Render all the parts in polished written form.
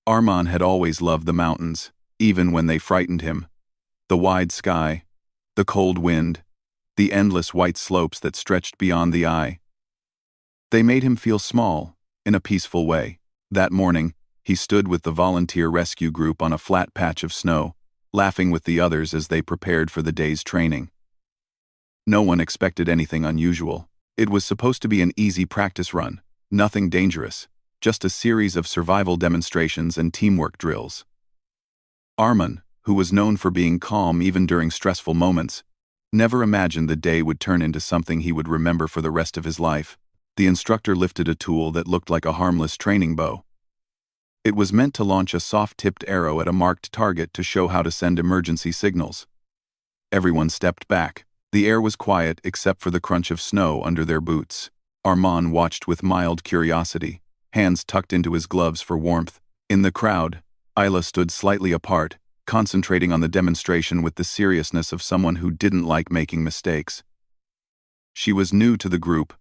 Armand had always loved the mountains, even when they frightened him. The wide sky, the cold wind, the endless white slopes that stretched beyond the eye. They made him feel small, in a peaceful way. That morning, he stood with the volunteer rescue group on a flat patch of snow, laughing with the others as they prepared for the day's training. No one expected anything unusual. It was supposed to be an easy practice run, nothing dangerous, just a series of survival demonstrations and teamwork drills. Armand, who was known for being calm even during stressful moments, never imagined the day would turn into something he would remember for the rest of his life. The instructor lifted a tool that looked like a harmless training bow. It was meant to launch a soft-tipped arrow at a marked target to show how to send emergency signals. Everyone stepped back. The air was quiet except for the crunch of snow under their boots. Armand watched with mild curiosity, hands tucked into his gloves for warmth. In the crowd, Isla stood slightly apart, concentrating on the demonstration with the seriousness of someone who didn't like making mistakes. She was new to the group,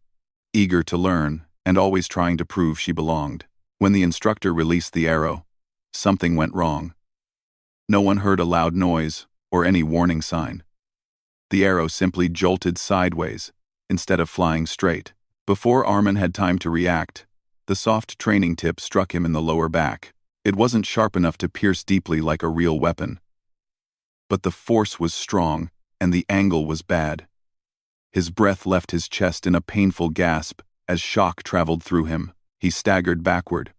eager to learn, and always trying to prove she belonged. When the instructor released the arrow, something went wrong. No one heard a loud noise or any warning sign. The arrow simply jolted sideways, instead of flying straight. Before Armand had time to react, the soft training tip struck him in the lower back. It wasn't sharp enough to pierce deeply like a real weapon. But the force was strong, and the angle was bad. His breath left his chest in a painful gasp as shock traveled through him. He staggered backward,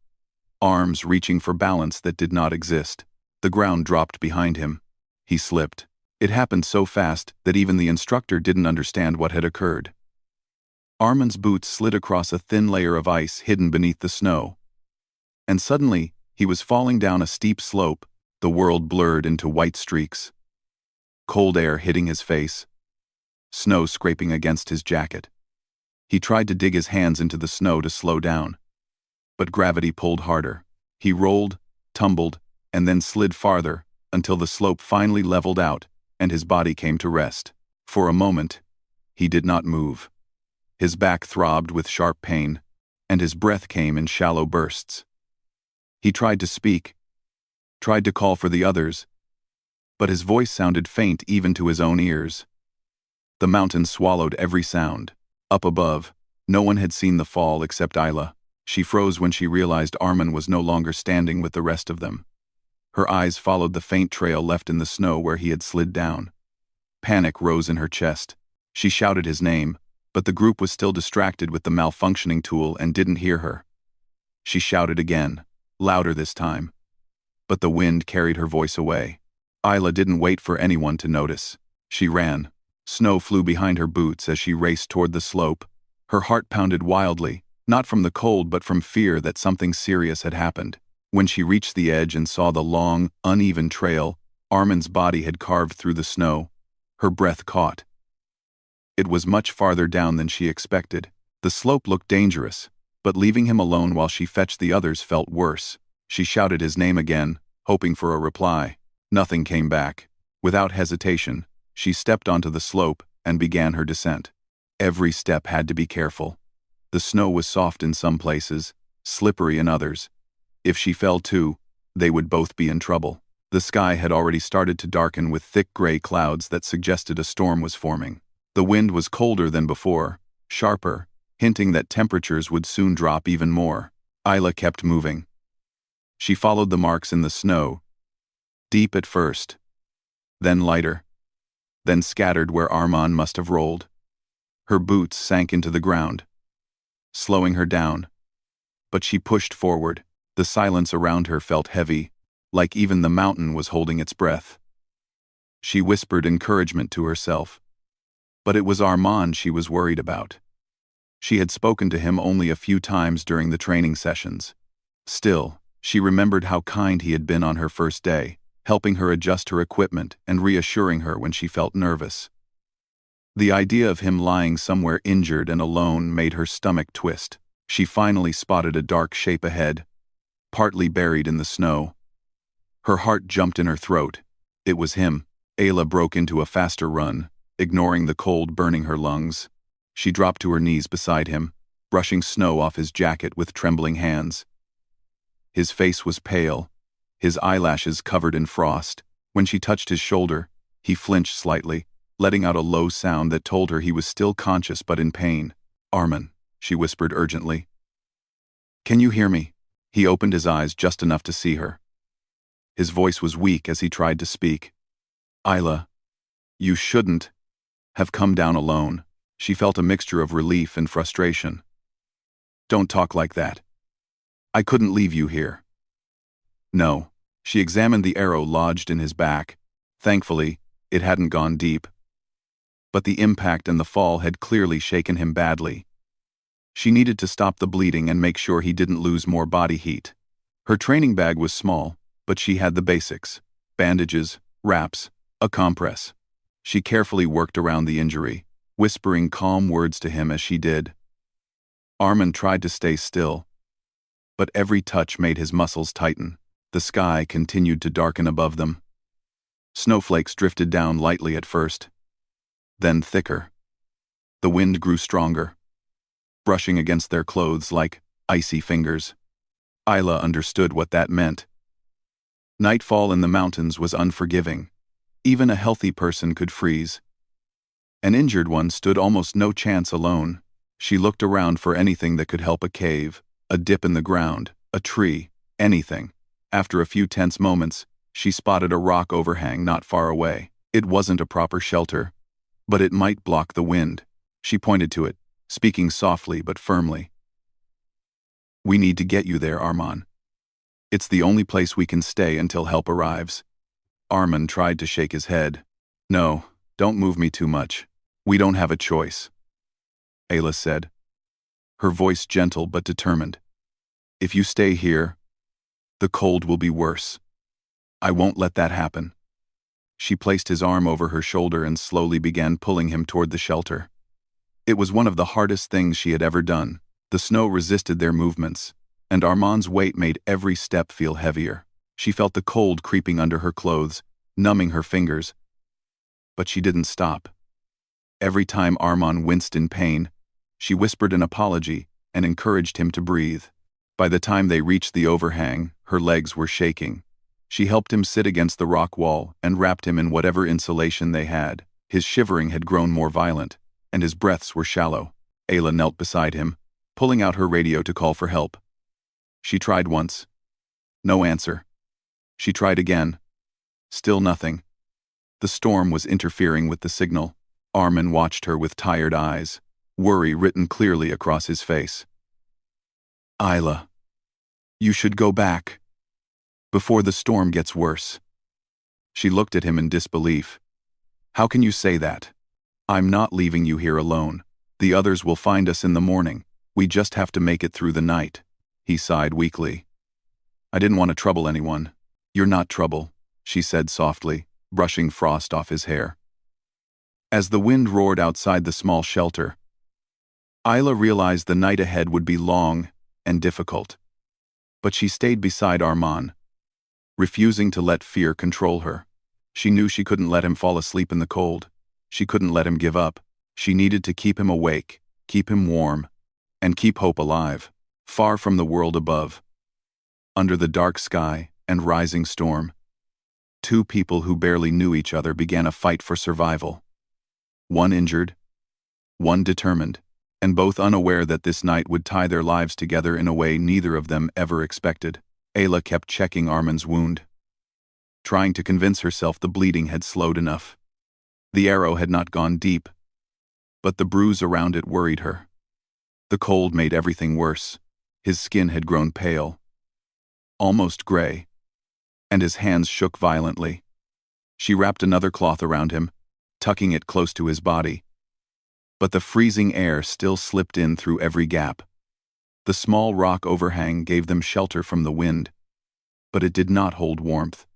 arms reaching for balance that did not exist. The ground dropped behind him. He slipped. It happened so fast that even the instructor didn't understand what had occurred. Armand's boots slid across a thin layer of ice hidden beneath the snow. And suddenly, he was falling down a steep slope, the world blurred into white streaks. Cold air hitting his face, snow scraping against his jacket. He tried to dig his hands into the snow to slow down. But gravity pulled harder. He rolled, tumbled, and then slid farther, until the slope finally leveled out, and his body came to rest. For a moment, he did not move. His back throbbed with sharp pain, and his breath came in shallow bursts. He tried to speak, tried to call for the others, but his voice sounded faint even to his own ears. The mountain swallowed every sound. Up above, no one had seen the fall except Isla. She froze when she realized Armand was no longer standing with the rest of them. Her eyes followed the faint trail left in the snow where he had slid down. Panic rose in her chest. She shouted his name, but the group was still distracted with the malfunctioning tool and didn't hear her. She shouted again, louder this time. But the wind carried her voice away. Isla didn't wait for anyone to notice. She ran. Snow flew behind her boots as she raced toward the slope. Her heart pounded wildly, not from the cold but from fear that something serious had happened. When she reached the edge and saw the long, uneven trail Armand's body had carved through the snow, her breath caught. It was much farther down than she expected. The slope looked dangerous, but leaving him alone while she fetched the others felt worse. She shouted his name again, hoping for a reply. Nothing came back. Without hesitation, she stepped onto the slope and began her descent. Every step had to be careful. The snow was soft in some places, slippery in others. If she fell too, they would both be in trouble. The sky had already started to darken with thick gray clouds that suggested a storm was forming. The wind was colder than before, sharper, hinting that temperatures would soon drop even more. Isla kept moving. She followed the marks in the snow, deep at first, then lighter, then scattered where Armand must have rolled. Her boots sank into the ground, slowing her down. But she pushed forward. The silence around her felt heavy, like even the mountain was holding its breath. She whispered encouragement to herself. But it was Armand she was worried about. She had spoken to him only a few times during the training sessions. Still, she remembered how kind he had been on her first day, helping her adjust her equipment and reassuring her when she felt nervous. The idea of him lying somewhere injured and alone made her stomach twist. She finally spotted a dark shape ahead, partly buried in the snow. Her heart jumped in her throat. It was him. Ayla broke into a faster run, ignoring the cold burning her lungs. She dropped to her knees beside him, brushing snow off his jacket with trembling hands. His face was pale, his eyelashes covered in frost. When she touched his shoulder, he flinched slightly, letting out a low sound that told her he was still conscious but in pain. "Armin," she whispered urgently. "Can you hear me?" He opened his eyes just enough to see her. His voice was weak as he tried to speak. "Isla, you shouldn't have come down alone." She felt a mixture of relief and frustration. "Don't talk like that. I couldn't leave you here." "No." She examined the arrow lodged in his back. Thankfully, it hadn't gone deep. But the impact and the fall had clearly shaken him badly. She needed to stop the bleeding and make sure he didn't lose more body heat. Her training bag was small, but she had the basics: bandages, wraps, a compress. She carefully worked around the injury, whispering calm words to him as she did. Armin tried to stay still, but every touch made his muscles tighten. The sky continued to darken above them. Snowflakes drifted down lightly at first, then thicker. The wind grew stronger, brushing against their clothes like icy fingers. Isla understood what that meant. Nightfall in the mountains was unforgiving. Even a healthy person could freeze. An injured one stood almost no chance alone. She looked around for anything that could help: a cave, a dip in the ground, a tree, anything. After a few tense moments, she spotted a rock overhang not far away. It wasn't a proper shelter, but it might block the wind. She pointed to it, speaking softly but firmly. "We need to get you there, Armin. It's the only place we can stay until help arrives." Armin tried to shake his head. "No, don't move me too much. We don't have a choice," Ayla said, her voice gentle but determined. "If you stay here, the cold will be worse. I won't let that happen." She placed his arm over her shoulder and slowly began pulling him toward the shelter. It was one of the hardest things she had ever done. The snow resisted their movements, and Armand's weight made every step feel heavier. She felt the cold creeping under her clothes, numbing her fingers. But she didn't stop. Every time Armand winced in pain, she whispered an apology and encouraged him to breathe. By the time they reached the overhang, her legs were shaking. She helped him sit against the rock wall and wrapped him in whatever insulation they had. His shivering had grown more violent, and his breaths were shallow. Ayla knelt beside him, pulling out her radio to call for help. She tried once. No answer. She tried again. Still nothing. The storm was interfering with the signal. Armin watched her with tired eyes, worry written clearly across his face. "Isla, you should go back before the storm gets worse." She looked at him in disbelief. "How can you say that? I'm not leaving you here alone. The others will find us in the morning. We just have to make it through the night." He sighed weakly. "I didn't want to trouble anyone." "You're not trouble," she said softly, brushing frost off his hair. As the wind roared outside the small shelter, Isla realized the night ahead would be long and difficult. But she stayed beside Armand, refusing to let fear control her. She knew she couldn't let him fall asleep in the cold. She couldn't let him give up. She needed to keep him awake, keep him warm, and keep hope alive. Far from the world above, under the dark sky and rising storm, two people who barely knew each other began a fight for survival. One injured, one determined, and both unaware that this night would tie their lives together in a way neither of them ever expected. Ayla kept checking Armin's wound, trying to convince herself the bleeding had slowed enough. The arrow had not gone deep, but the bruise around it worried her. The cold made everything worse. His skin had grown pale, almost gray, and his hands shook violently. She wrapped another cloth around him, tucking it close to his body. But the freezing air still slipped in through every gap. The small rock overhang gave them shelter from the wind, but it did not hold warmth.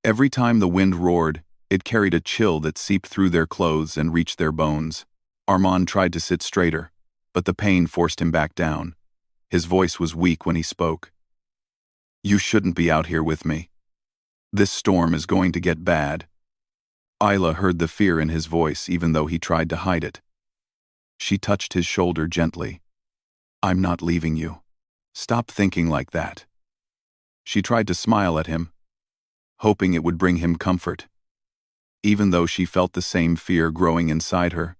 Every time the wind roared, it carried a chill that seeped through their clothes and reached their bones. Armand tried to sit straighter, but the pain forced him back down. His voice was weak when he spoke. "You shouldn't be out here with me. This storm is going to get bad." Isla heard the fear in his voice even though he tried to hide it. She touched his shoulder gently. "I'm not leaving you. Stop thinking like that." She tried to smile at him, hoping it would bring him comfort. Even though she felt the same fear growing inside her,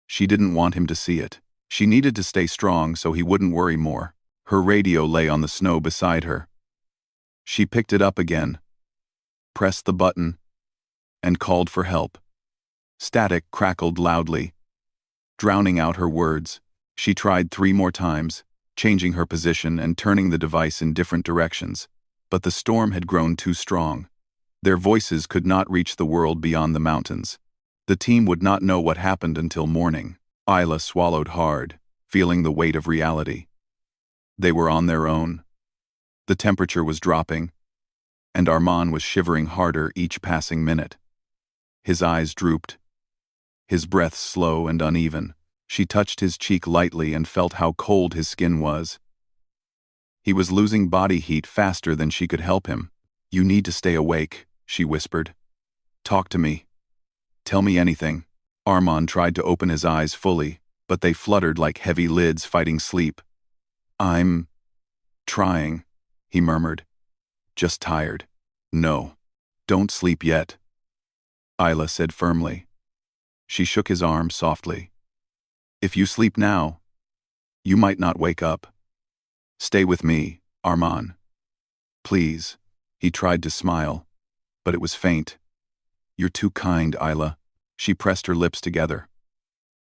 she didn't want him to see it. She needed to stay strong so he wouldn't worry more. Her radio lay on the snow beside her. She picked it up again, pressed the button, and called for help. Static crackled loudly, drowning out her words. She tried 3 more times, changing her position and turning the device in different directions, but the storm had grown too strong. Their voices could not reach the world beyond the mountains. The team would not know what happened until morning. Isla swallowed hard, feeling the weight of reality. They were on their own. The temperature was dropping, and Armand was shivering harder each passing minute. His eyes drooped, his breath slow and uneven. She touched his cheek lightly and felt how cold his skin was. He was losing body heat faster than she could help him. "You need to stay awake," she whispered. "Talk to me. Tell me anything." Armand tried to open his eyes fully, but they fluttered like heavy lids fighting sleep. "I'm trying," he murmured. "Just tired." "No. Don't sleep yet," Isla said firmly. She shook his arm softly. "If you sleep now, you might not wake up. Stay with me, Armand. Please." He tried to smile, but it was faint. "You're too kind, Isla." She pressed her lips together,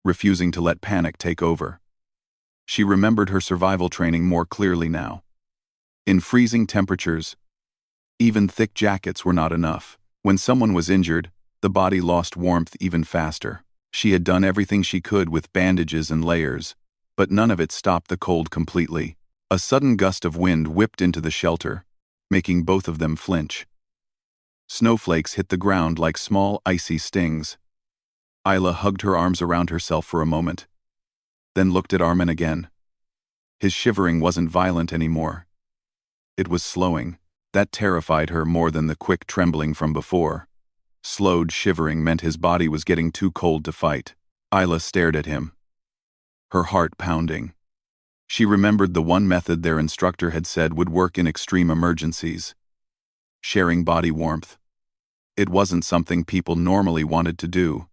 refusing to let panic take over. She remembered her survival training more clearly now. In freezing temperatures, even thick jackets were not enough. When someone was injured, the body lost warmth even faster. She had done everything she could with bandages and layers, but none of it stopped the cold completely. A sudden gust of wind whipped into the shelter, making both of them flinch. Snowflakes hit the ground like small icy stings. Isla hugged her arms around herself for a moment, then looked at Armin again. His shivering wasn't violent anymore. It was slowing. That terrified her more than the quick trembling from before. Slowed shivering meant his body was getting too cold to fight. Isla stared at him, her heart pounding. She remembered the one method their instructor had said would work in extreme emergencies: sharing body warmth. It wasn't something people normally wanted to do,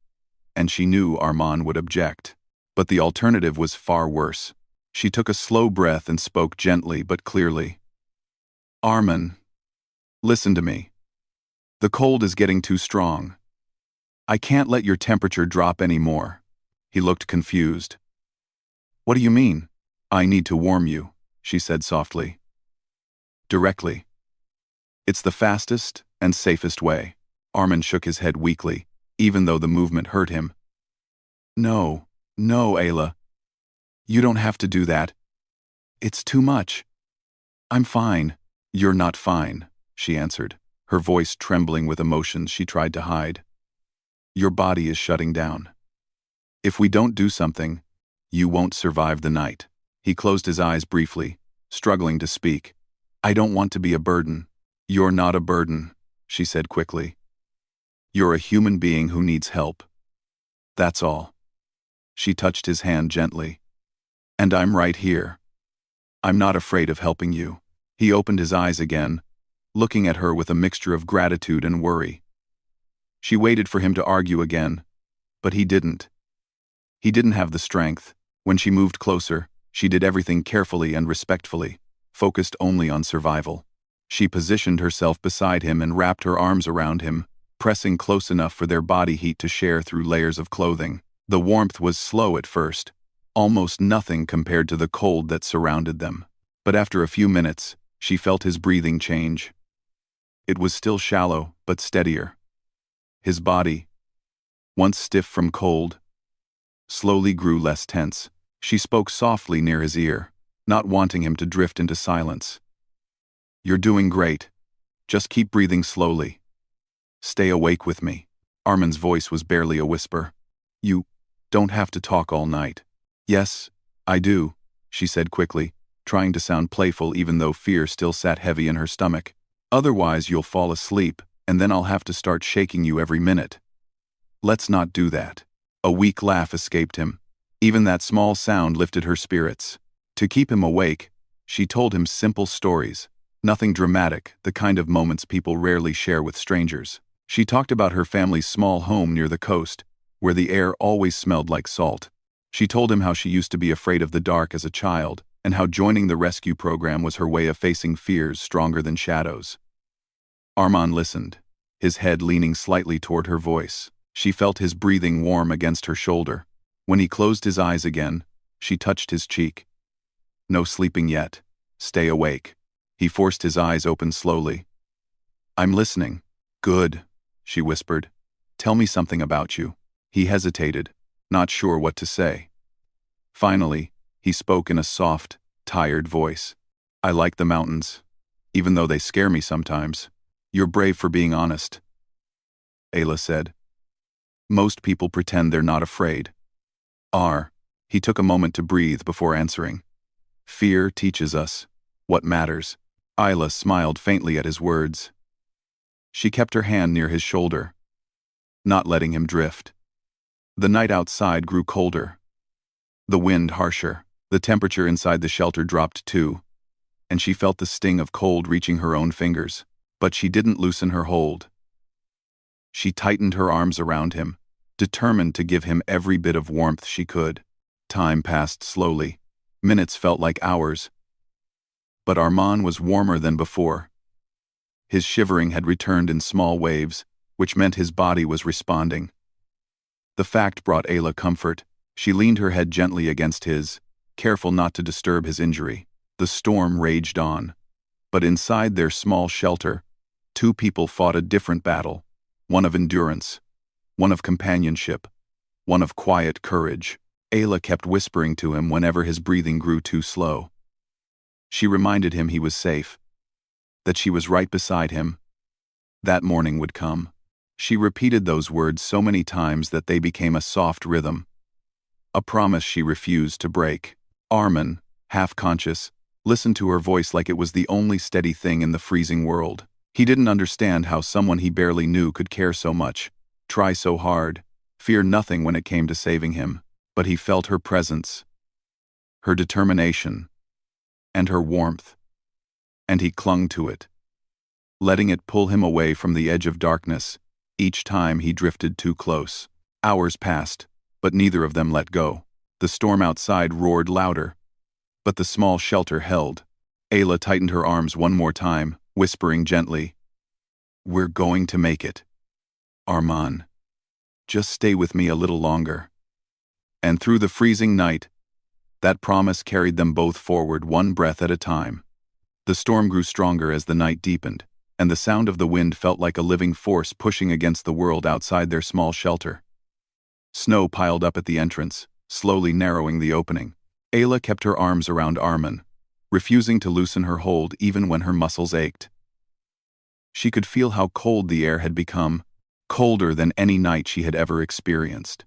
and she knew Armand would object. But the alternative was far worse. She took a slow breath and spoke gently but clearly. "Armand, listen to me. The cold is getting too strong. I can't let your temperature drop any more." He looked confused. "What do you mean?" "I need to warm you," she said softly. "Directly. It's the fastest and safest way." Armand shook his head weakly, even though the movement hurt him. No, Ayla. You don't have to do that. It's too much." "I'm fine." "You're not fine," she answered, her voice trembling with emotions she tried to hide. "Your body is shutting down. If we don't do something, you won't survive the night." He closed his eyes briefly, struggling to speak. "I don't want to be a burden." "You're not a burden," she said quickly. "You're a human being who needs help. That's all." She touched his hand gently. "And I'm right here. I'm not afraid of helping you." He opened his eyes again, looking at her with a mixture of gratitude and worry. She waited for him to argue again, but he didn't. He didn't have the strength. When she moved closer, she did everything carefully and respectfully, focused only on survival. She positioned herself beside him and wrapped her arms around him, pressing close enough for their body heat to share through layers of clothing. The warmth was slow at first, almost nothing compared to the cold that surrounded them. But after a few minutes, she felt his breathing change. It was still shallow, but steadier. His body, once stiff from cold, slowly grew less tense. She spoke softly near his ear, not wanting him to drift into silence. "You're doing great. Just keep breathing slowly. Stay awake with me." Armin's voice was barely a whisper. "You don't have to talk all night." "Yes, I do," she said quickly, trying to sound playful even though fear still sat heavy in her stomach. "Otherwise you'll fall asleep, and then I'll have to start shaking you every minute. Let's not do that." A weak laugh escaped him. Even that small sound lifted her spirits. To keep him awake, she told him simple stories, Nothing dramatic, the kind of moments people rarely share with strangers. She talked about her family's small home near the coast, where the air always smelled like salt. She told him how she used to be afraid of the dark as a child, and how joining the rescue program was her way of facing fears stronger than shadows. Armand listened, his head leaning slightly toward her voice. She felt his breathing warm against her shoulder. When he closed his eyes again, she touched his cheek. No sleeping yet. Stay awake. He forced his eyes open slowly. I'm listening. Good, she whispered. Tell me something about you. He hesitated, not sure what to say. Finally, he spoke in a soft, tired voice. I like the mountains, even though they scare me sometimes. You're brave for being honest, Ayla said. Most people pretend they're not afraid. He took a moment to breathe before answering. Fear teaches us what matters. Ayla smiled faintly at his words. She kept her hand near his shoulder, not letting him drift. The night outside grew colder, the wind harsher. The temperature inside the shelter dropped too, and she felt the sting of cold reaching her own fingers. But she didn't loosen her hold. She tightened her arms around him, determined to give him every bit of warmth she could. Time passed slowly. Minutes felt like hours. But Armand was warmer than before. His shivering had returned in small waves, which meant his body was responding. The fact brought Ayla comfort. She leaned her head gently against his, careful not to disturb his injury. The storm raged on. But inside their small shelter, two people fought a different battle, one of endurance, one of companionship, one of quiet courage. Ayla kept whispering to him whenever his breathing grew too slow. She reminded him he was safe, that she was right beside him. That morning would come. She repeated those words so many times that they became a soft rhythm, a promise she refused to break. Armand, half-conscious, listened to her voice like it was the only steady thing in the freezing world. He didn't understand how someone he barely knew could care so much, try so hard, fear nothing when it came to saving him. But he felt her presence, her determination, and her warmth, and he clung to it, letting it pull him away from the edge of darkness each time he drifted too close. Hours passed, but neither of them let go. The storm outside roared louder, but the small shelter held. Ayla tightened her arms one more time, whispering gently, We're going to make it. Armand, just stay with me a little longer. And through the freezing night, that promise carried them both forward one breath at a time. The storm grew stronger as the night deepened, and the sound of the wind felt like a living force pushing against the world outside their small shelter. Snow piled up at the entrance, slowly narrowing the opening. Ayla kept her arms around Armand, refusing to loosen her hold even when her muscles ached. She could feel how cold the air had become, colder than any night she had ever experienced.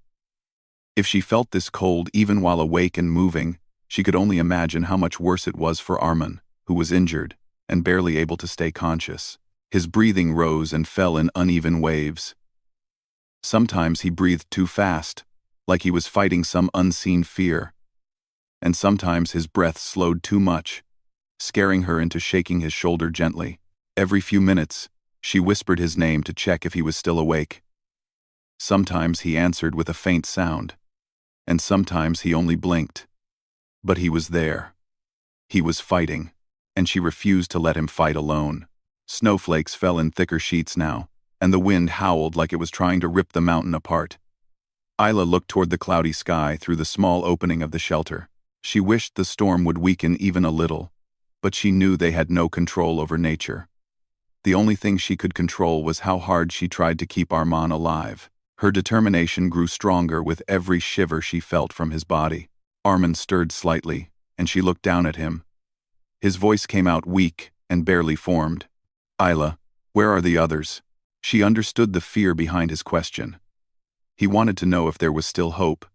If she felt this cold even while awake and moving, she could only imagine how much worse it was for Armand, who was injured and barely able to stay conscious. His breathing rose and fell in uneven waves. Sometimes he breathed too fast, like he was fighting some unseen fear, and sometimes his breath slowed too much, scaring her into shaking his shoulder gently. Every few minutes, she whispered his name to check if he was still awake. Sometimes he answered with a faint sound, and sometimes he only blinked. But he was there. He was fighting, and she refused to let him fight alone. Snowflakes fell in thicker sheets now, and the wind howled like it was trying to rip the mountain apart. Ayla looked toward the cloudy sky through the small opening of the shelter. She wished the storm would weaken even a little, but she knew they had no control over nature. The only thing she could control was how hard she tried to keep Armand alive. Her determination grew stronger with every shiver she felt from his body. Armand stirred slightly, and she looked down at him. His voice came out weak and barely formed. Ayla, where are the others? She understood the fear behind his question. He wanted to know if there was still hope.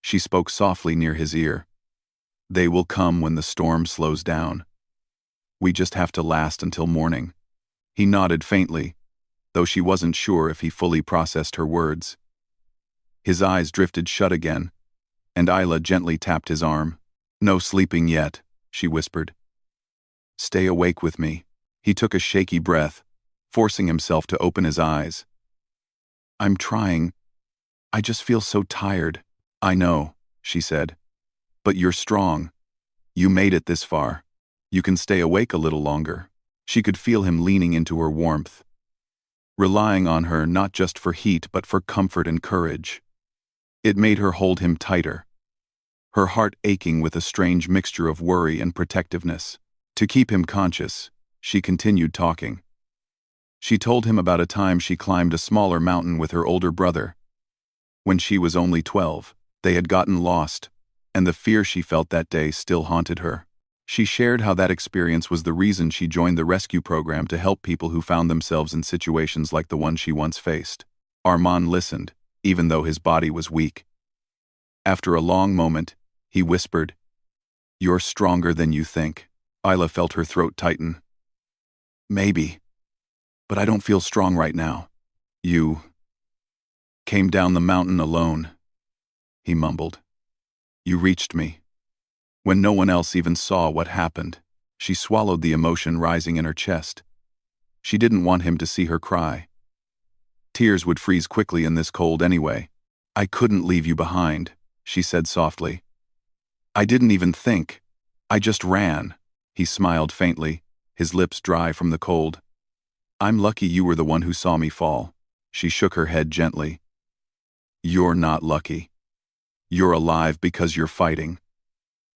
She spoke softly near his ear. They will come when the storm slows down. We just have to last until morning. He nodded faintly, though she wasn't sure if he fully processed her words. His eyes drifted shut again, and Ayla gently tapped his arm. No sleeping yet, she whispered. Stay awake with me. He took a shaky breath, forcing himself to open his eyes. I'm trying. I just feel so tired. I know, she said. But you're strong. You made it this far. You can stay awake a little longer. She could feel him leaning into her warmth, relying on her not just for heat but for comfort and courage. It made her hold him tighter, her heart aching with a strange mixture of worry and protectiveness. To keep him conscious, she continued talking. She told him about a time she climbed a smaller mountain with her older brother. When she was only 12, they had gotten lost, and the fear she felt that day still haunted her. She shared how that experience was the reason she joined the rescue program to help people who found themselves in situations like the one she once faced. Armand listened, even though his body was weak. After a long moment, he whispered, "You're stronger than you think." Isla felt her throat tighten. "Maybe. But I don't feel strong right now. You came down the mountain alone," he mumbled. "You reached me when no one else even saw what happened." She swallowed the emotion rising in her chest. She didn't want him to see her cry. Tears would freeze quickly in this cold anyway. "I couldn't leave you behind," she said softly. "I didn't even think. I just ran." He smiled faintly, his lips dry from the cold. "I'm lucky you were the one who saw me fall." She shook her head gently. "You're not lucky. You're alive because you're fighting.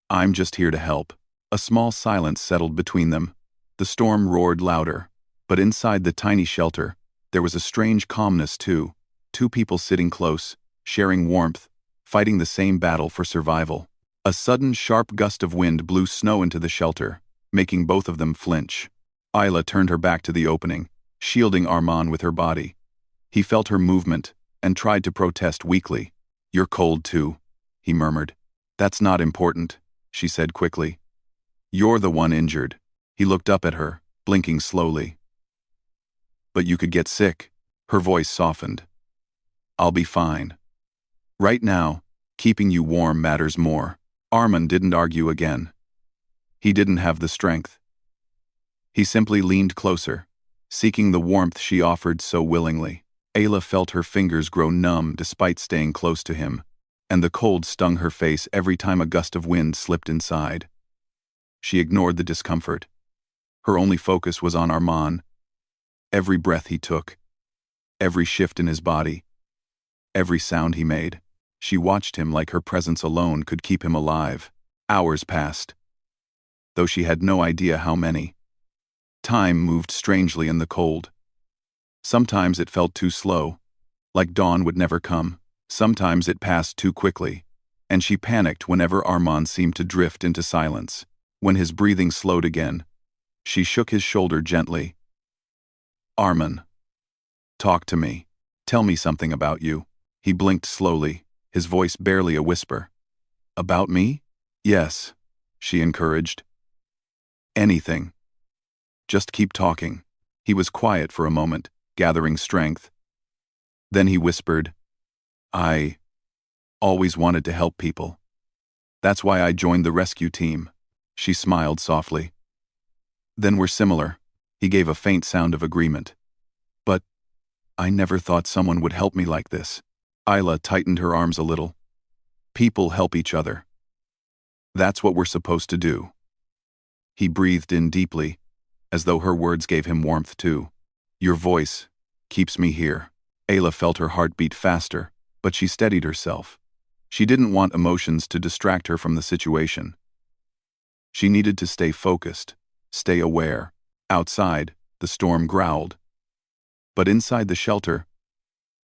I'm just here to help." A small silence settled between them. The storm roared louder, but inside the tiny shelter, there was a strange calmness too. Two people sitting close, sharing warmth, fighting the same battle for survival. A sudden sharp gust of wind blew snow into the shelter, making both of them flinch. Isla turned her back to the opening, shielding Armand with her body. He felt her movement and tried to protest weakly. "You're cold too," he murmured. "That's not important," she said quickly. "You're the one injured." He looked up at her, blinking slowly. "But you could get sick." Her voice softened. "I'll be fine. Right now, keeping you warm matters more." Armand didn't argue again. He didn't have the strength. He simply leaned closer, seeking the warmth she offered so willingly. Ayla felt her fingers grow numb despite staying close to him, and the cold stung her face every time a gust of wind slipped inside. She ignored the discomfort. Her only focus was on Armand. Every breath he took, every shift in his body, every sound he made. She watched him like her presence alone could keep him alive. Hours passed, though she had no idea how many. Time moved strangely in the cold. Sometimes it felt too slow, like dawn would never come. Sometimes it passed too quickly, and she panicked whenever Armand seemed to drift into silence. When his breathing slowed again, she shook his shoulder gently. "Armand, talk to me. Tell me something about you." He blinked slowly, his voice barely a whisper. "About me?" "Yes," she encouraged. "Anything. Just keep talking." He was quiet for a moment, gathering strength. Then he whispered, "I always wanted to help people. That's why I joined the rescue team." She smiled softly. "Then we're similar." He gave a faint sound of agreement. "But I never thought someone would help me like this." Isla tightened her arms a little. "People help each other. That's what we're supposed to do." He breathed in deeply, as though her words gave him warmth too. "Your voice keeps me here." Ayla felt her heart beat faster, but she steadied herself. She didn't want emotions to distract her from the situation. She needed to stay focused, stay aware. Outside, the storm growled. But inside the shelter,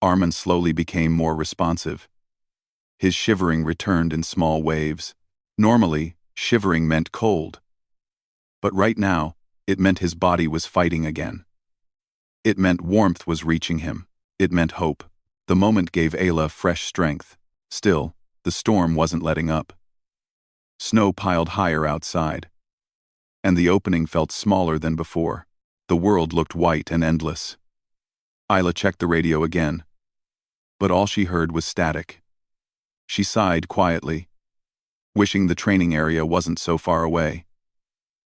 Armand slowly became more responsive. His shivering returned in small waves. Normally, shivering meant cold. But right now, it meant his body was fighting again. It meant warmth was reaching him. It meant hope. The moment gave Ayla fresh strength. Still, the storm wasn't letting up. Snow piled higher outside, and the opening felt smaller than before. The world looked white and endless. Ayla checked the radio again, but all she heard was static. She sighed quietly, wishing the training area wasn't so far away.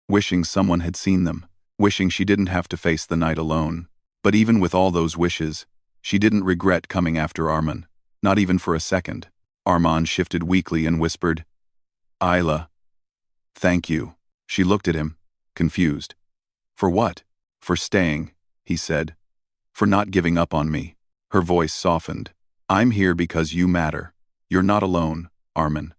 wishing someone had seen them, wishing she didn't have to face the night alone. But even with all those wishes, she didn't regret coming after Armin, not even for a second. Armand shifted weakly and whispered, "Isla, thank you." She looked at him, confused. "For what?" "For staying," he said. "For not giving up on me." Her voice softened. "I'm here because you matter. You're not alone, Armin.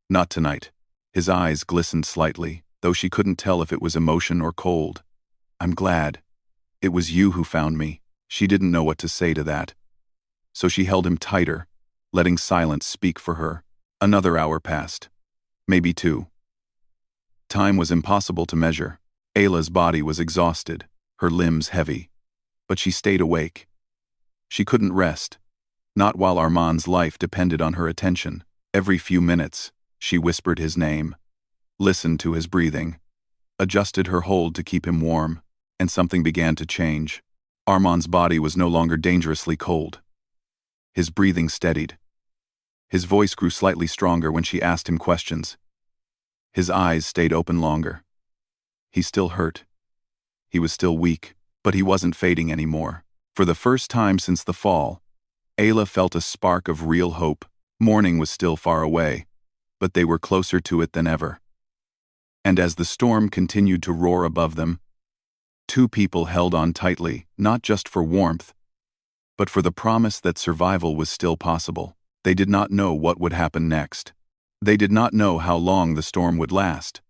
Not tonight." His eyes glistened slightly, though she couldn't tell if it was emotion or cold. "I'm glad. It was you who found me." She didn't know what to say to that. So she held him tighter, letting silence speak for her. Another hour passed. Maybe 2. Time was impossible to measure. Ayla's body was exhausted, her limbs heavy. But she stayed awake. She couldn't rest. Not while Armand's life depended on her attention. Every few minutes, she whispered his name, listened to his breathing, adjusted her hold to keep him warm, and something began to change. Armand's body was no longer dangerously cold. His breathing steadied. His voice grew slightly stronger when she asked him questions. His eyes stayed open longer. He still hurt. He was still weak, but he wasn't fading anymore. For the first time since the fall, Ayla felt a spark of real hope. Morning was still far away, but they were closer to it than ever. And as the storm continued to roar above them, 2 people held on tightly, not just for warmth, but for the promise that survival was still possible. They did not know what would happen next. They did not know how long the storm would last.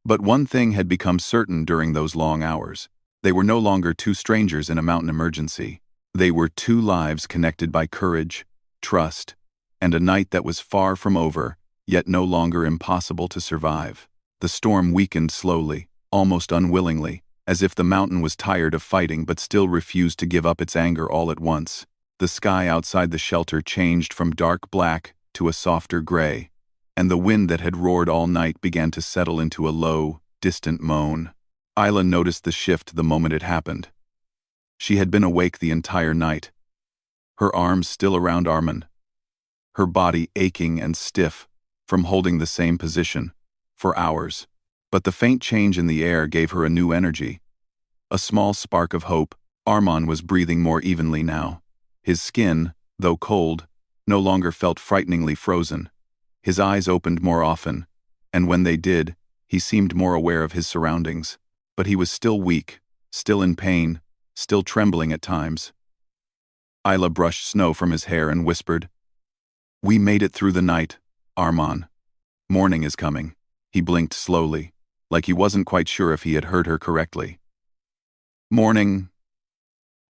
But one thing had become certain during those long hours. They were no longer 2 strangers in a mountain emergency. They were 2 lives connected by courage, trust, and a night that was far from over, yet no longer impossible to survive. The storm weakened slowly, almost unwillingly, as if the mountain was tired of fighting but still refused to give up its anger all at once. The sky outside the shelter changed from dark black to a softer gray, and the wind that had roared all night began to settle into a low, distant moan. Isla noticed the shift the moment it happened. She had been awake the entire night, her arms still around Armin, her body aching and stiff from holding the same position for hours. But the faint change in the air gave her a new energy, a small spark of hope. Armand was breathing more evenly now. His skin, though cold, no longer felt frighteningly frozen. His eyes opened more often, and when they did, he seemed more aware of his surroundings. But he was still weak, still in pain, still trembling at times. Isla brushed snow from his hair and whispered, "We made it through the night, Armand. Morning is coming." He blinked slowly, like he wasn't quite sure if he had heard her correctly. "Morning?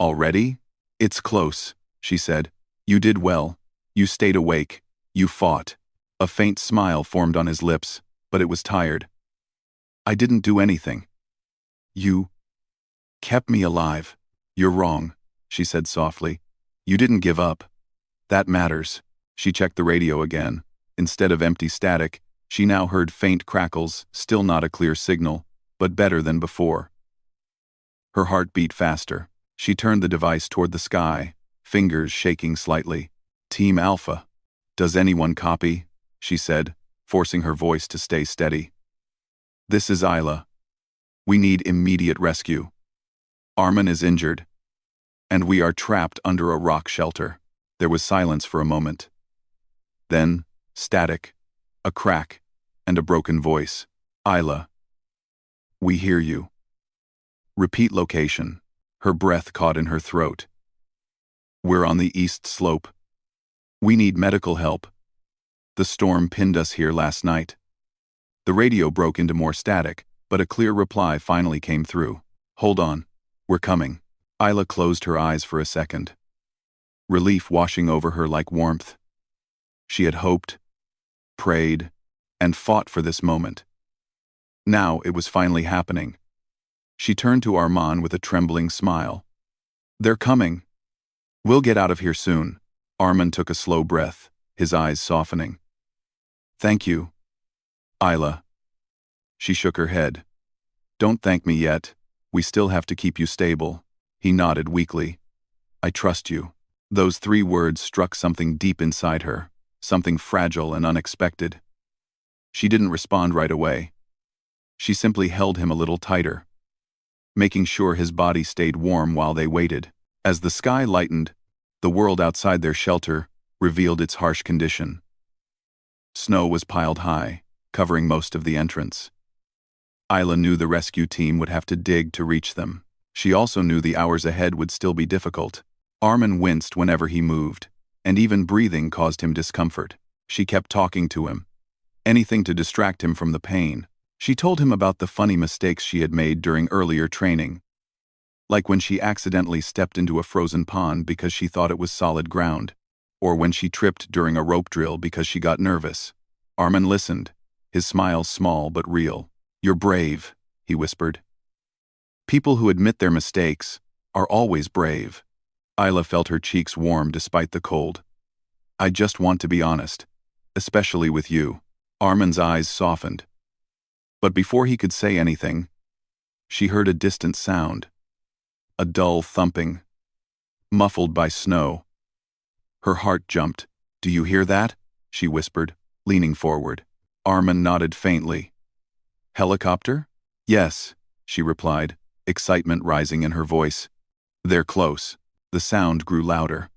Already? It's close," she said. "You did well. You stayed awake. You fought." A faint smile formed on his lips, but it was tired. "I didn't do anything. You kept me alive." "You're wrong," she said softly. "You didn't give up. That matters." She checked the radio again. Instead of empty static, she now heard faint crackles, still not a clear signal, but better than before. Her heart beat faster. She turned the device toward the sky, fingers shaking slightly. "Team Alpha. Does anyone copy?" she said, forcing her voice to stay steady. "This is Isla. We need immediate rescue. Armin is injured, and we are trapped under a rock shelter." There was silence for a moment. Then, static, a crack, and a broken voice. "Isla. We hear you. Repeat location." Her breath caught in her throat. "We're on the east slope. We need medical help. The storm pinned us here last night." The radio broke into more static, but a clear reply finally came through. "Hold on. We're coming." Isla closed her eyes for a second, relief washing over her like warmth. She had hoped, prayed, and fought for this moment. Now it was finally happening. She turned to Armand with a trembling smile. "They're coming. We'll get out of here soon." Armand took a slow breath, his eyes softening. "Thank you, Isla." She shook her head. "Don't thank me yet. We still have to keep you stable." He nodded weakly. "I trust you." Those 3 words struck something deep inside her, something fragile and unexpected. She didn't respond right away. She simply held him a little tighter, making sure his body stayed warm while they waited. As the sky lightened, the world outside their shelter revealed its harsh condition. Snow was piled high, covering most of the entrance. Isla knew the rescue team would have to dig to reach them. She also knew the hours ahead would still be difficult. Armin winced whenever he moved, and even breathing caused him discomfort. She kept talking to him, anything to distract him from the pain. She told him about the funny mistakes she had made during earlier training, like when she accidentally stepped into a frozen pond because she thought it was solid ground, or when she tripped during a rope drill because she got nervous. Armin listened, his smile small but real. "You're brave," he whispered. "People who admit their mistakes are always brave." Isla felt her cheeks warm despite the cold. "I just want to be honest, especially with you." Armin's eyes softened. But before he could say anything, she heard a distant sound. A dull thumping, muffled by snow. Her heart jumped. "Do you hear that?" she whispered, leaning forward. Armin nodded faintly. "Helicopter?" "Yes," she replied, excitement rising in her voice. "They're close." The sound grew louder.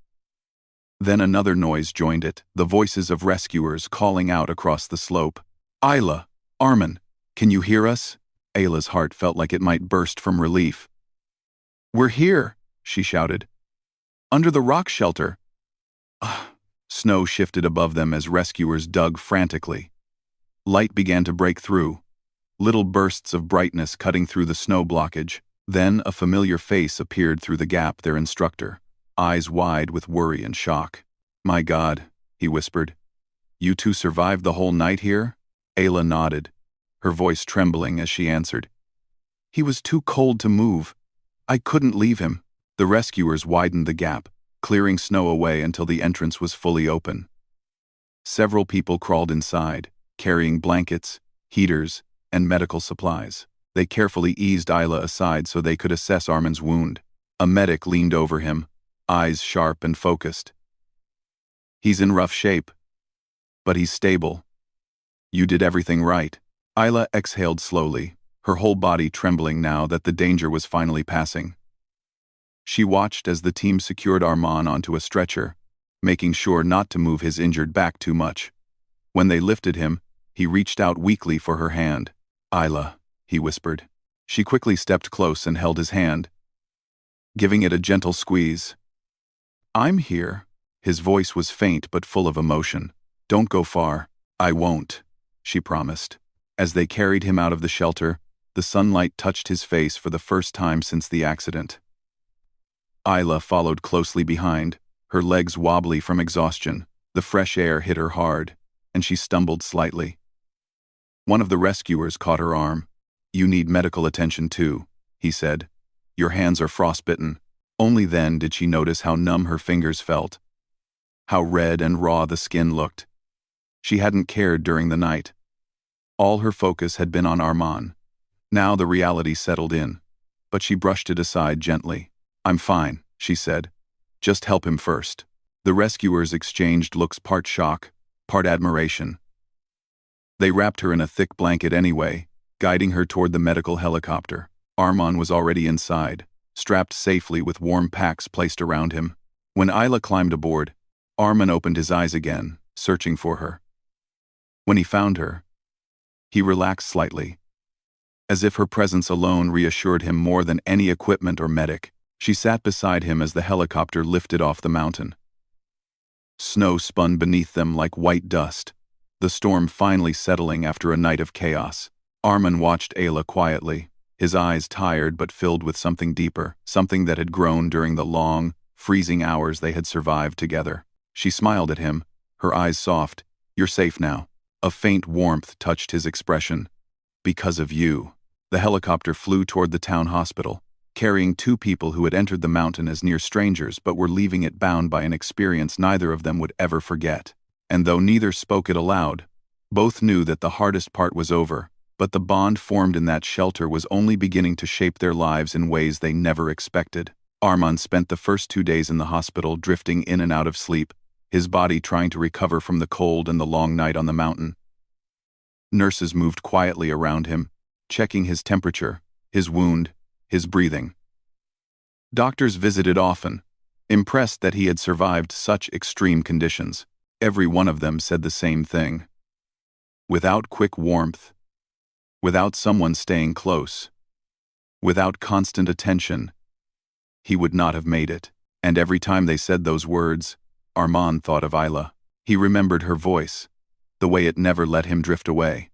Then another noise joined it, the voices of rescuers calling out across the slope. "Isla! Armin! Can you hear us?" Ayla's heart felt like it might burst from relief. "We're here," she shouted. "Under the rock shelter." Snow shifted above them as rescuers dug frantically. Light began to break through, little bursts of brightness cutting through the snow blockage. Then a familiar face appeared through the gap, their instructor, eyes wide with worry and shock. "My God," he whispered. "You two survived the whole night here?" Ayla nodded, her voice trembling as she answered. "He was too cold to move. I couldn't leave him." The rescuers widened the gap, clearing snow away until the entrance was fully open. Several people crawled inside, carrying blankets, heaters, and medical supplies. They carefully eased Isla aside so they could assess Armin's wound. A medic leaned over him, eyes sharp and focused. "He's in rough shape, but he's stable. You did everything right." Isla exhaled slowly, her whole body trembling now that the danger was finally passing. She watched as the team secured Armin onto a stretcher, making sure not to move his injured back too much. When they lifted him, he reached out weakly for her hand. "Isla," he whispered. She quickly stepped close and held his hand, giving it a gentle squeeze. "I'm here." His voice was faint but full of emotion. "Don't go far." "I won't," she promised. As they carried him out of the shelter, the sunlight touched his face for the first time since the accident. Isla followed closely behind, her legs wobbly from exhaustion. The fresh air hit her hard, and she stumbled slightly. One of the rescuers caught her arm. "You need medical attention too," he said. "Your hands are frostbitten." Only then did she notice how numb her fingers felt, how red and raw the skin looked. She hadn't cared during the night. All her focus had been on Armin. Now the reality settled in, but she brushed it aside gently. "I'm fine," she said. "Just help him first." The rescuers exchanged looks, part shock, part admiration. They wrapped her in a thick blanket anyway, guiding her toward the medical helicopter. Armin was already inside, strapped safely with warm packs placed around him. When Isla climbed aboard, Armin opened his eyes again, searching for her. When he found her, he relaxed slightly, as if her presence alone reassured him more than any equipment or medic. She sat beside him as the helicopter lifted off the mountain. Snow spun beneath them like white dust, the storm finally settling after a night of chaos. Armin watched Ayla quietly, his eyes tired but filled with something deeper, something that had grown during the long, freezing hours they had survived together. She smiled at him, her eyes soft. "You're safe now." A faint warmth touched his expression. "Because of you." The helicopter flew toward the town hospital, carrying two people who had entered the mountain as near strangers but were leaving it bound by an experience neither of them would ever forget. And though neither spoke it aloud, both knew that the hardest part was over, but the bond formed in that shelter was only beginning to shape their lives in ways they never expected. Armin spent the first 2 days in the hospital drifting in and out of sleep, his body trying to recover from the cold and the long night on the mountain. Nurses moved quietly around him, checking his temperature, his wound, his breathing. Doctors visited often, impressed that he had survived such extreme conditions. Every one of them said the same thing. Without quick warmth, without someone staying close, without constant attention, he would not have made it. And every time they said those words, Armand thought of Isla. He remembered her voice, the way it never let him drift away.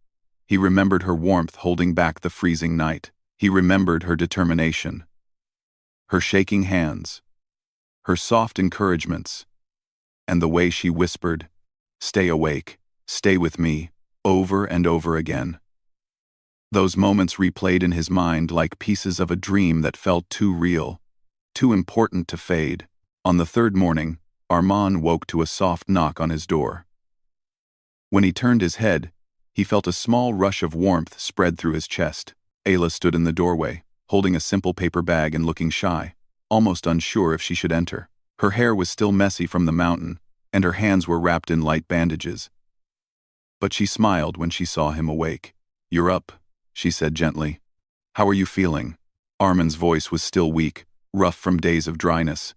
He remembered her warmth holding back the freezing night. He remembered her determination, her shaking hands, her soft encouragements, and the way she whispered, "Stay awake, stay with me," over and over again. Those moments replayed in his mind like pieces of a dream that felt too real, too important to fade. On the third morning, Armand woke to a soft knock on his door. When he turned his head, he felt a small rush of warmth spread through his chest. Ayla stood in the doorway, holding a simple paper bag and looking shy, almost unsure if she should enter. Her hair was still messy from the mountain, and her hands were wrapped in light bandages. But she smiled when she saw him awake. "You're up," she said gently. "How are you feeling?" Armand's voice was still weak, rough from days of dryness.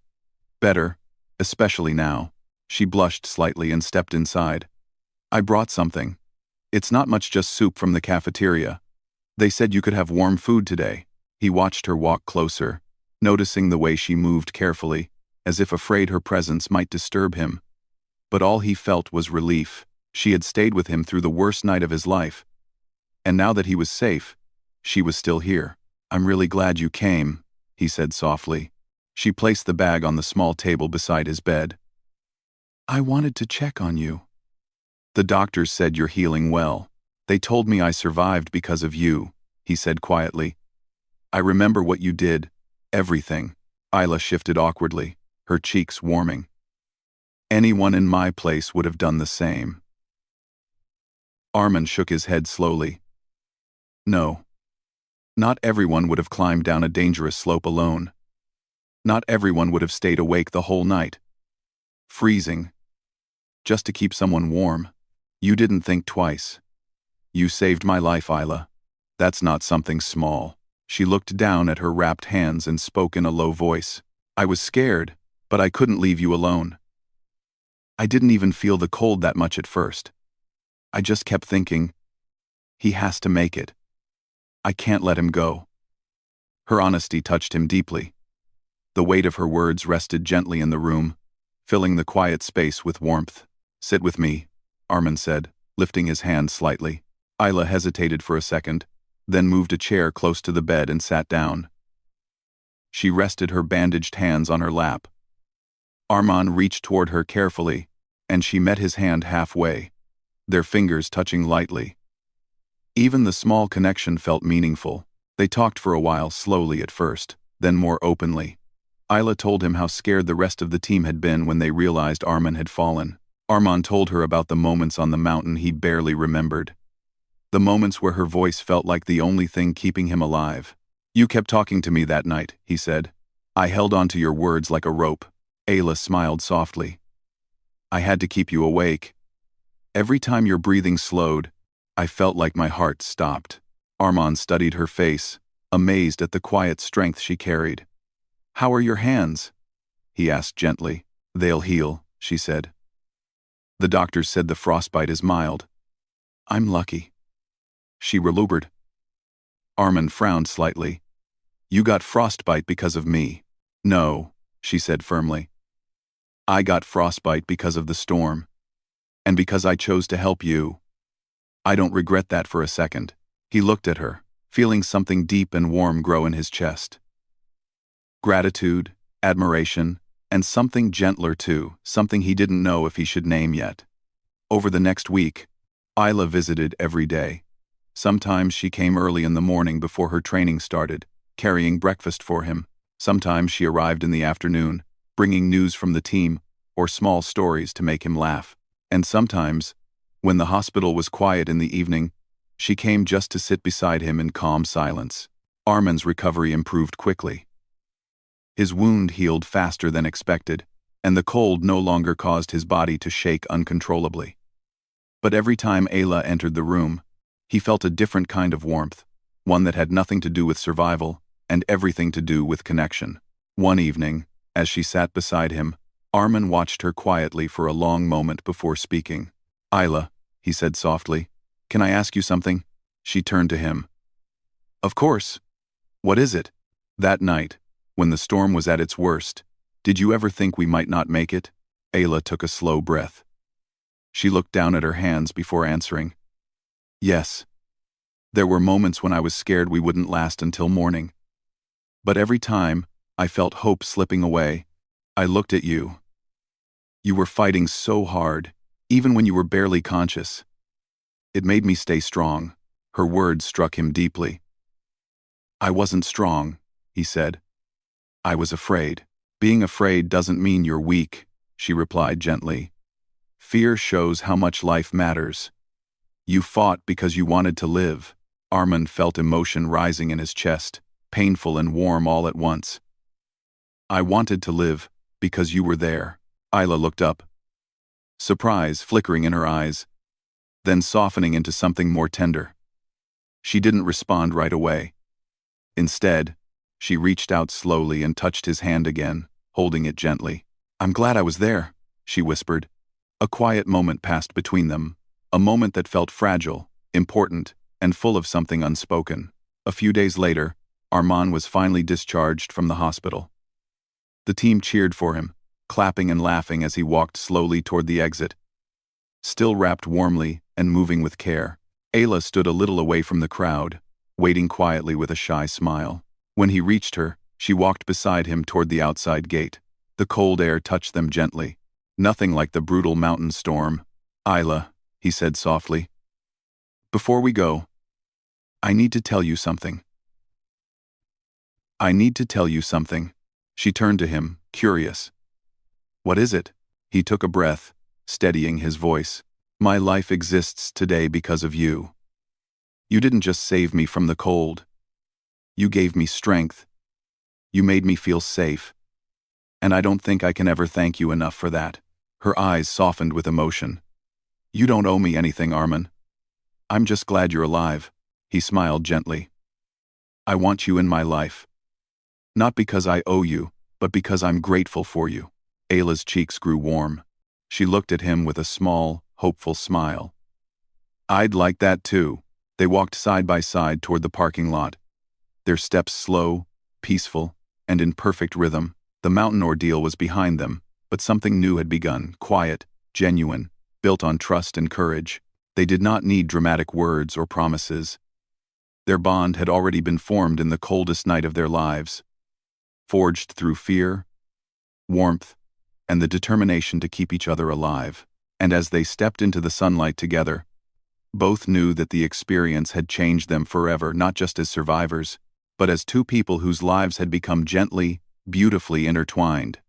"Better, especially now." She blushed slightly and stepped inside. "I brought something. It's not much, just soup from the cafeteria. They said you could have warm food today." He watched her walk closer, noticing the way she moved carefully, as if afraid her presence might disturb him. But all he felt was relief. She had stayed with him through the worst night of his life. And now that he was safe, she was still here. "I'm really glad you came," he said softly. She placed the bag on the small table beside his bed. "I wanted to check on you. The doctors said you're healing well. They told me I survived because of you," he said quietly. "I remember what you did, everything." Isla shifted awkwardly, her cheeks warming. "Anyone in my place would have done the same." Armand shook his head slowly. "No. Not everyone would have climbed down a dangerous slope alone. Not everyone would have stayed awake the whole night, freezing, just to keep someone warm. You didn't think twice. You saved my life, Isla. That's not something small." She looked down at her wrapped hands and spoke in a low voice. "I was scared, but I couldn't leave you alone. I didn't even feel the cold that much at first. I just kept thinking, he has to make it. I can't let him go." Her honesty touched him deeply. The weight of her words rested gently in the room, filling the quiet space with warmth. "Sit with me," Armand said, lifting his hand slightly. Isla hesitated for a second, then moved a chair close to the bed and sat down. She rested her bandaged hands on her lap. Armand reached toward her carefully, and she met his hand halfway, their fingers touching lightly. Even the small connection felt meaningful. They talked for a while, slowly at first, then more openly. Isla told him how scared the rest of the team had been when they realized Armand had fallen. Armand told her about the moments on the mountain he barely remembered. The moments where her voice felt like the only thing keeping him alive. "You kept talking to me that night," he said. "I held on to your words like a rope." Ayla smiled softly. "I had to keep you awake. Every time your breathing slowed, I felt like my heart stopped." Armand studied her face, amazed at the quiet strength she carried. "How are your hands?" he asked gently. "They'll heal," she said. "The doctors said the frostbite is mild." "I'm lucky," she relubered. Armand frowned slightly. "You got frostbite because of me." "No," she said firmly. "I got frostbite because of the storm. And because I chose to help you. I don't regret that for a second." He looked at her, feeling something deep and warm grow in his chest. Gratitude, admiration, and something gentler too, something he didn't know if he should name yet. Over the next week, Isla visited every day. Sometimes she came early in the morning before her training started, carrying breakfast for him. Sometimes she arrived in the afternoon, bringing news from the team or small stories to make him laugh. And sometimes, when the hospital was quiet in the evening, she came just to sit beside him in calm silence. Armand's recovery improved quickly. His wound healed faster than expected, and the cold no longer caused his body to shake uncontrollably. But every time Ayla entered the room, he felt a different kind of warmth, one that had nothing to do with survival and everything to do with connection. One evening, as she sat beside him, Armin watched her quietly for a long moment before speaking. "Isla," he said softly, "can I ask you something?" She turned to him. "Of course. What is it?" "That night, when the storm was at its worst, did you ever think we might not make it?" Ayla took a slow breath. She looked down at her hands before answering. "Yes. There were moments when I was scared we wouldn't last until morning. But every time, I felt hope slipping away. I looked at you. You were fighting so hard, even when you were barely conscious. It made me stay strong." Her words struck him deeply. "I wasn't strong," he said. "I was afraid." "Being afraid doesn't mean you're weak," she replied gently. "Fear shows how much life matters. You fought because you wanted to live." Armin felt emotion rising in his chest, painful and warm all at once. "I wanted to live because you were there." Isla looked up, surprise flickering in her eyes, then softening into something more tender. She didn't respond right away. Instead, she reached out slowly and touched his hand again, holding it gently. "I'm glad I was there," she whispered. A quiet moment passed between them, a moment that felt fragile, important, and full of something unspoken. A few days later, Armand was finally discharged from the hospital. The team cheered for him, clapping and laughing as he walked slowly toward the exit. Still wrapped warmly and moving with care, Ayla stood a little away from the crowd, waiting quietly with a shy smile. When he reached her, she walked beside him toward the outside gate. The cold air touched them gently. "Nothing like the brutal mountain storm, Ayla," he said softly. "Before we go, I need to tell you something." "I need to tell you something." She turned to him, curious. "What is it?" He took a breath, steadying his voice. "My life exists today because of you. You didn't just save me from the cold. You gave me strength. You made me feel safe. And I don't think I can ever thank you enough for that." Her eyes softened with emotion. "You don't owe me anything, Armin. I'm just glad you're alive." He smiled gently. "I want you in my life. Not because I owe you, but because I'm grateful for you." Ayla's cheeks grew warm. She looked at him with a small, hopeful smile. "I'd like that too." They walked side by side toward the parking lot, their steps slow, peaceful, and in perfect rhythm. The mountain ordeal was behind them, but something new had begun, quiet, genuine, built on trust and courage. They did not need dramatic words or promises. Their bond had already been formed in the coldest night of their lives, forged through fear, warmth, and the determination to keep each other alive. And as they stepped into the sunlight together, both knew that the experience had changed them forever, not just as survivors, but as two people whose lives had become gently, beautifully intertwined.